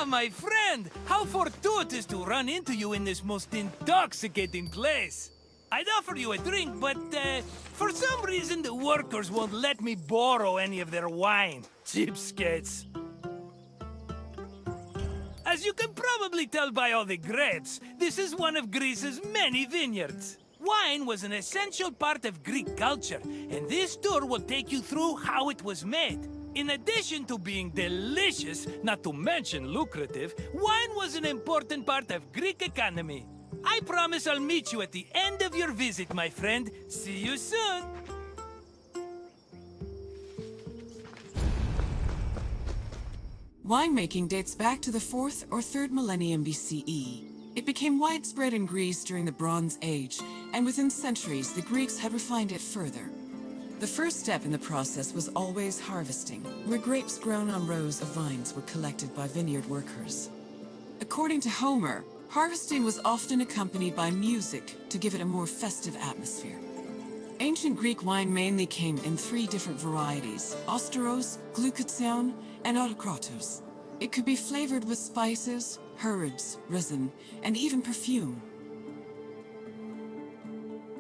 My friend! How fortuitous to run into you in this most intoxicating place! I'd offer you a drink, but, for some reason the workers won't let me borrow any of their wine. Cheapskates. As you can probably tell by all the grapes, this is one of Greece's many vineyards. Wine was an essential part of Greek culture, and this tour will take you through how it was made. In addition to being delicious, not to mention lucrative, wine was an important part of Greek economy. I promise I'll meet you at the end of your visit, my friend. See you soon! Winemaking dates back to the 4th or 3rd millennium BCE. It became widespread in Greece during the Bronze Age, and within centuries the Greeks had refined it further. The first step in the process was always harvesting, where grapes grown on rows of vines were collected by vineyard workers. According to Homer, harvesting was often accompanied by music to give it a more festive atmosphere. Ancient Greek wine mainly came in 3 different varieties: Osteros, Glucoution, and Autokratos. It could be flavored with spices, herbs, resin, and even perfume.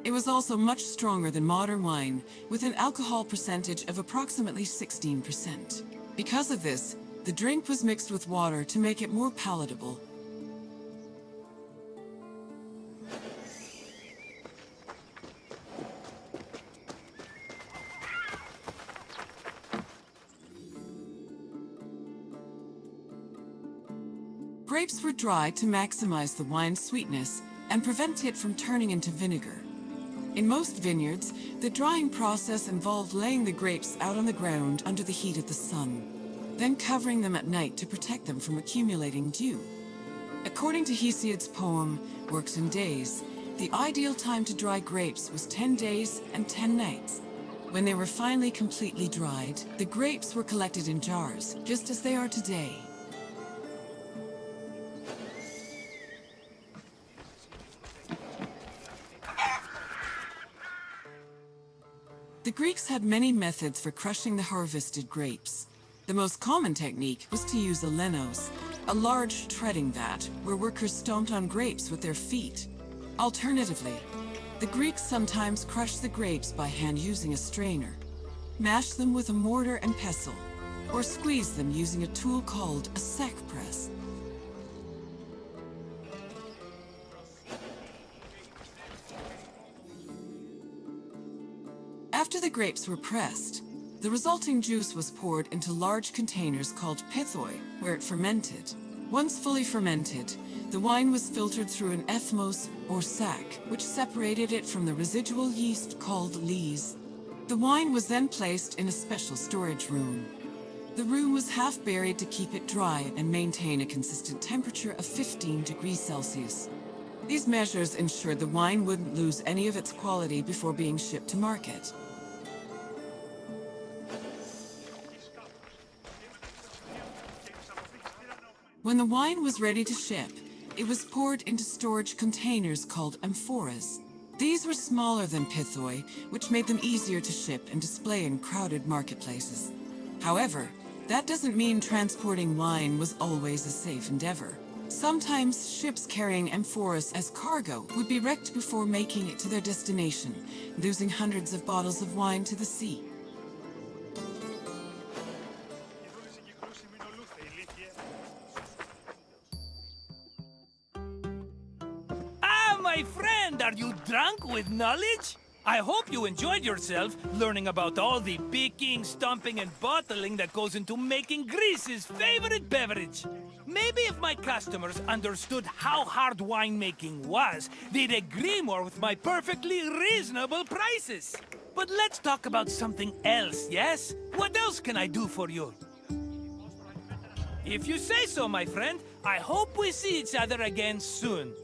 It was also much stronger than modern wine, with an alcohol percentage of approximately 16%. Because of this, the drink was mixed with water to make it more palatable. Grapes were dried to maximize the wine's sweetness and prevent it from turning into vinegar. In most vineyards, the drying process involved laying the grapes out on the ground under the heat of the sun, then covering them at night to protect them from accumulating dew. According to Hesiod's poem, Works and Days, the ideal time to dry grapes was 10 days and 10 nights. When they were finally completely dried, the grapes were collected in jars, just as they are today. The Greeks had many methods for crushing the harvested grapes. The most common technique was to use a lenos, a large treading vat where workers stomped on grapes with their feet. Alternatively, the Greeks sometimes crushed the grapes by hand using a strainer, mashed them with a mortar and pestle, or squeezed them using a tool called a sack press. After the grapes were pressed, the resulting juice was poured into large containers called pithoi, where it fermented. Once fully fermented, the wine was filtered through an ethmos, or sack, which separated it from the residual yeast called lees. The wine was then placed in a special storage room. The room was half buried to keep it dry and maintain a consistent temperature of 15 degrees Celsius. These measures ensured the wine wouldn't lose any of its quality before being shipped to market. When the wine was ready to ship, it was poured into storage containers called amphoras. These were smaller than pithoi, which made them easier to ship and display in crowded marketplaces. However, that doesn't mean transporting wine was always a safe endeavor. Sometimes ships carrying amphoras as cargo would be wrecked before making it to their destination, losing hundreds of bottles of wine to the sea. My friend, are you drunk with knowledge? I hope you enjoyed yourself learning about all the picking, stomping, and bottling that goes into making Greece's favorite beverage. Maybe if my customers understood how hard winemaking was, they'd agree more with my perfectly reasonable prices. But let's talk about something else, yes? What else can I do for you? If you say so, my friend, I hope we see each other again soon.